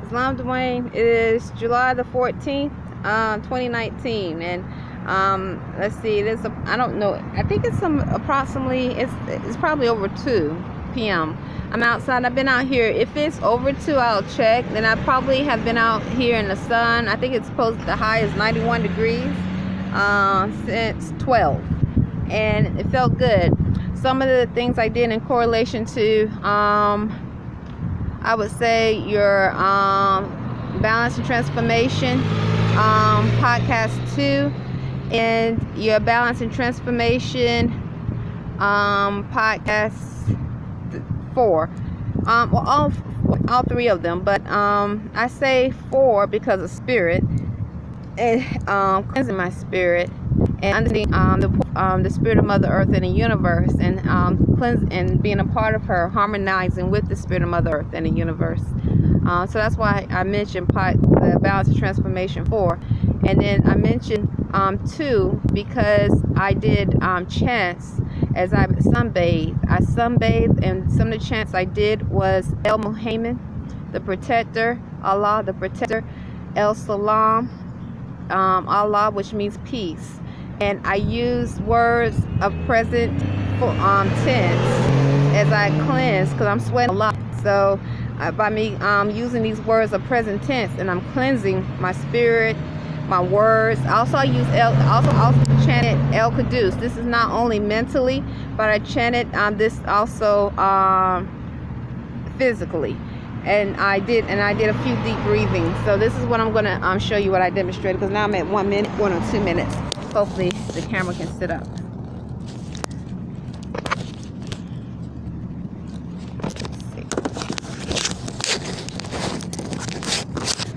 Islam Dwayne is July the 14th, 2019, and let's see. I don't know. I think it's approximately. It's probably over 2 p.m. I'm outside. I've been out here. If it's over 2, I'll check. Then I probably have been out here in the sun. I think it's supposed the high is 91 degrees since 12, and it felt good. Some of the things I did in correlation to I would say your balance and transformation podcast 2 and your balance and transformation podcast 4. Well, all 3 of them, but I say 4 because of spirit and cleansing my spirit and understanding the spirit of Mother Earth and the universe, and and being a part of her, harmonizing with the spirit of Mother Earth and the universe. So that's why I mentioned the balance and transformation 4, and then I mentioned 2 because I did chants as I sunbathed. I sunbathed, and some of the chants I did was El Muhammad, the protector, Allah, the protector, El Salam, Allah, which means peace. And I use words of present tense as I cleanse, because I'm sweating a lot. So by me using these words of present tense, and I'm cleansing my spirit, my words. Also, I use also chanted El Qudus. This is not only mentally, but I chanted this also physically. And I did a few deep breathing. So this is what I'm gonna show you what I demonstrated, because now I'm at 1 or 2 minutes. Hopefully the camera can sit up.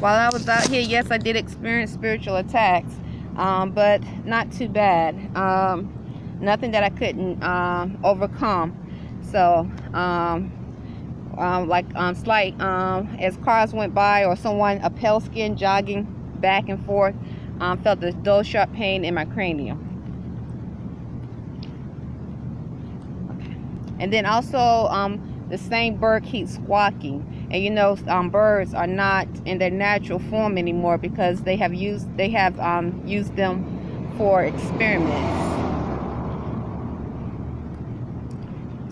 While I was out here, yes, I did experience spiritual attacks, but not too bad. Nothing that I couldn't overcome. So slight as cars went by, or a pale skin jogging back and forth, felt this dull sharp pain in my cranium. Okay. And then also the same bird keeps squawking, and you know birds are not in their natural form anymore because they have used them for experiments.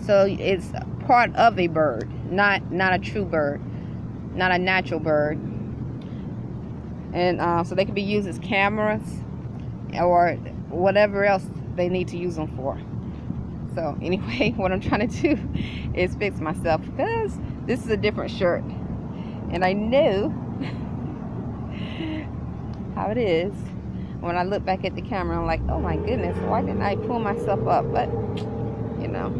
So it's part of a bird, not a true bird, not a natural bird. And so they can be used as cameras or whatever else they need to use them for. So anyway, what I'm trying to do is fix myself, because this is a different shirt, and I knew how it is. When I look back at the camera, I'm like, oh my goodness, why didn't I pull myself up? But you know.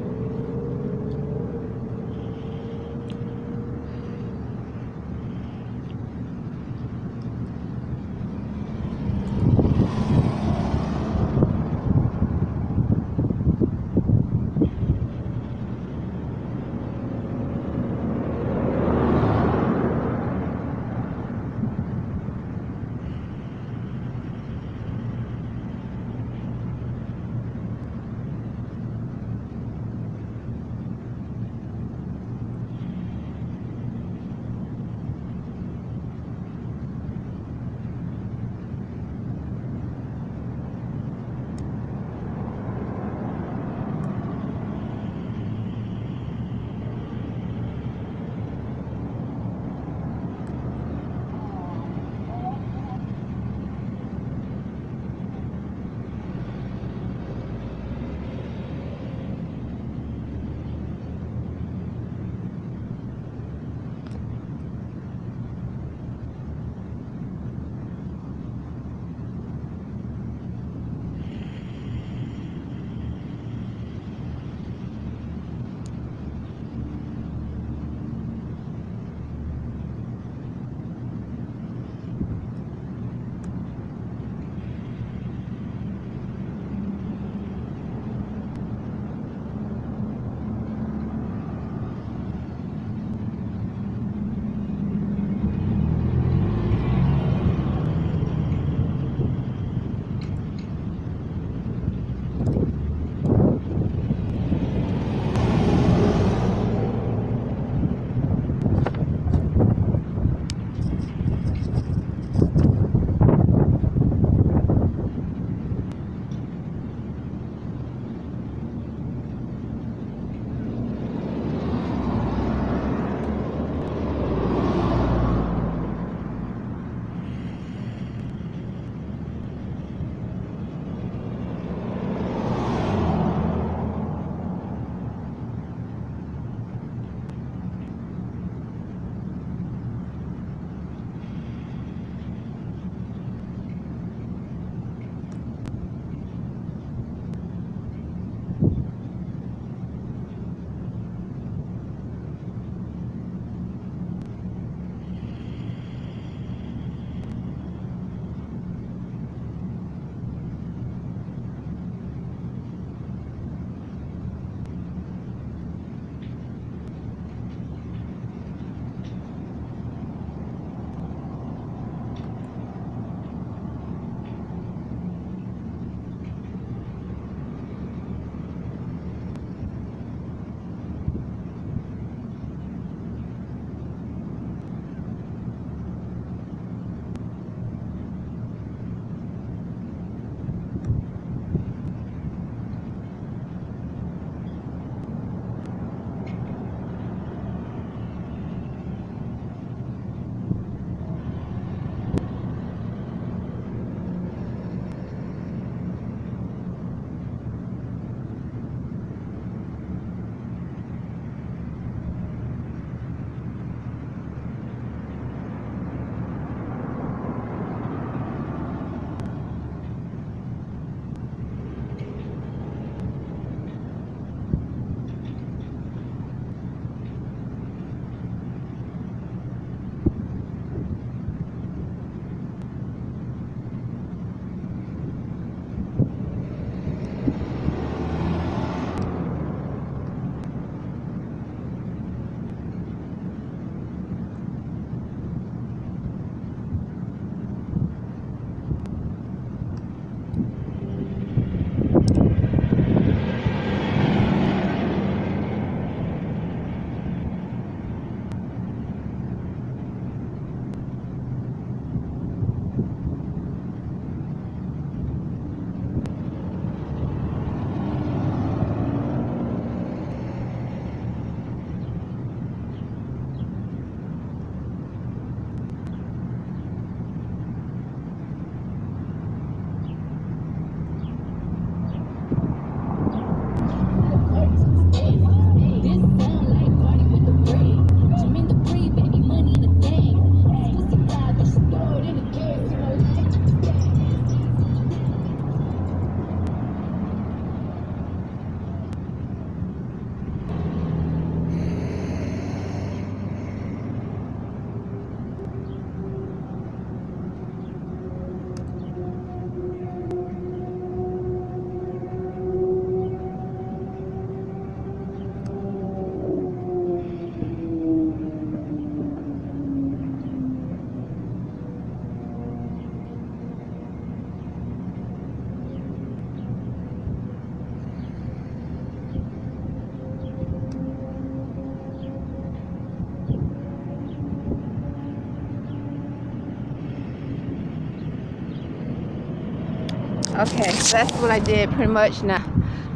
Okay, so that's what I did pretty much now.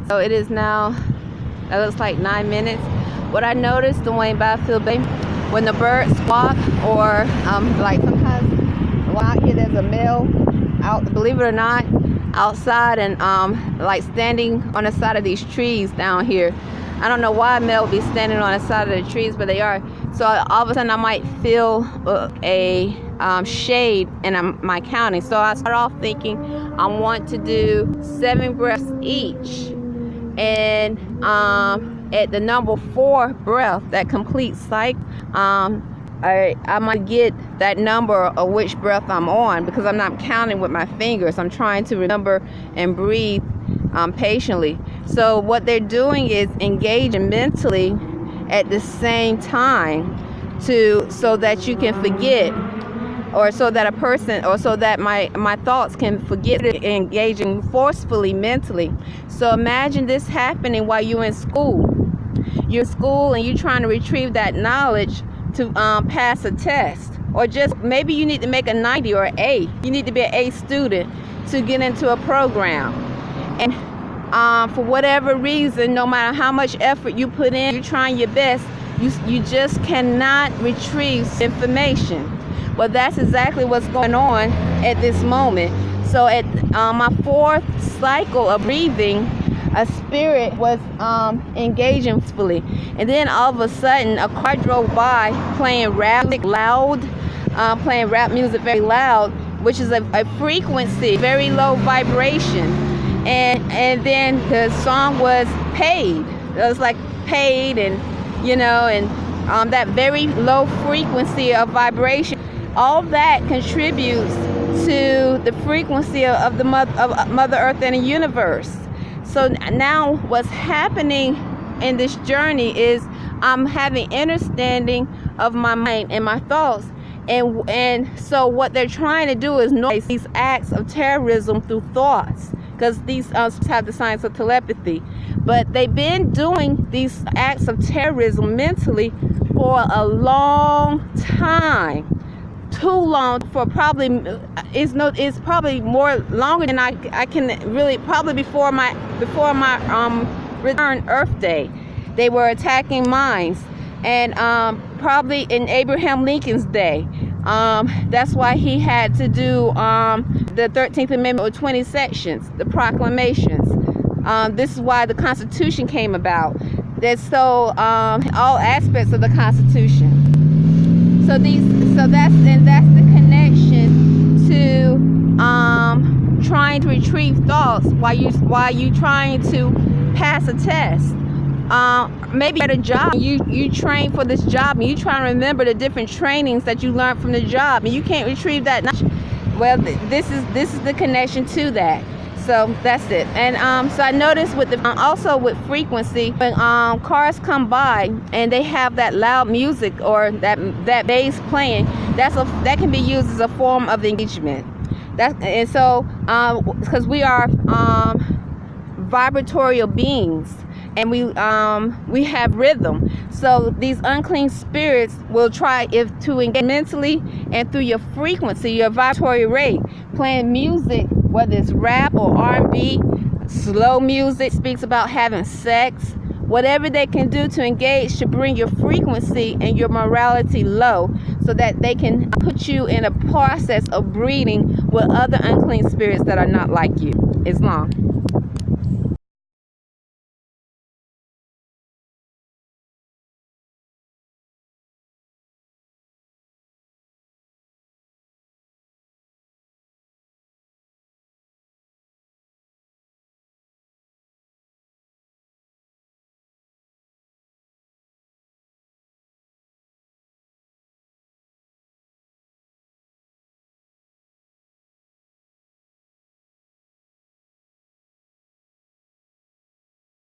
So it is now, that looks like 9 minutes. What I noticed Dwayne Arrington-Bey, when the birds squawk, or like sometimes out here there's a male out, believe it or not, outside, and like standing on the side of these trees down here. I don't know why a male would be standing on the side of the trees, but they are. So all of a sudden I might feel a shade in my counting. So I start off thinking I want to do 7 breaths each, and at the number 4 breath, that complete cycle, I might get that number of which breath I'm on, because I'm not counting with my fingers. I'm trying to remember and breathe patiently. So what they're doing is engaging mentally at the same time, so that you can forget, or so that a person, or so that my thoughts can forget it, engaging forcefully mentally. So imagine this happening while you're in school. You're in school and you're trying to retrieve that knowledge to pass a test, or just maybe you need to make a 90 or an A. You need to be an A student to get into a program. And for whatever reason, no matter how much effort you put in, you're trying your best, you just cannot retrieve information. Well, that's exactly what's going on at this moment. So at my 4th cycle of breathing, a spirit was engaging fully, and then all of a sudden a car drove by playing rap music very loud, which is a frequency, very low vibration, and then the song was Paid. It was like Paid, and and that very low frequency of vibration, all that contributes to the frequency of the Mother Earth and the universe. So now what's happening in this journey is I'm having understanding of my mind and my thoughts. And so what they're trying to do is notice these acts of terrorism through thoughts, because these have the science of telepathy. But they've been doing these acts of terrorism mentally for a long time. Too long, for probably it's probably more longer than I can really, probably before my return Earth Day. They were attacking mines, and probably in Abraham Lincoln's day. That's why he had to do the 13th Amendment with 20 sections, the proclamations. This is why the Constitution came about. That's all aspects of the Constitution. So that's the connection to trying to retrieve thoughts while you trying to pass a test. Maybe at a job, you train for this job, and you try to remember the different trainings that you learned from the job, and you can't retrieve that knowledge. Well, this is the connection to that. So that's it. And so I noticed with also with frequency, when cars come by and they have that loud music or that bass playing, that can be used as a form of engagement. And so because we are vibratorial beings, and we have rhythm. So these unclean spirits will try to engage mentally and through your frequency, your vibratory rate, playing music, whether it's rap or R&B, slow music, speaks about having sex, whatever they can do to engage to bring your frequency and your morality low, so that they can put you in a process of breeding with other unclean spirits that are not like you. Islam.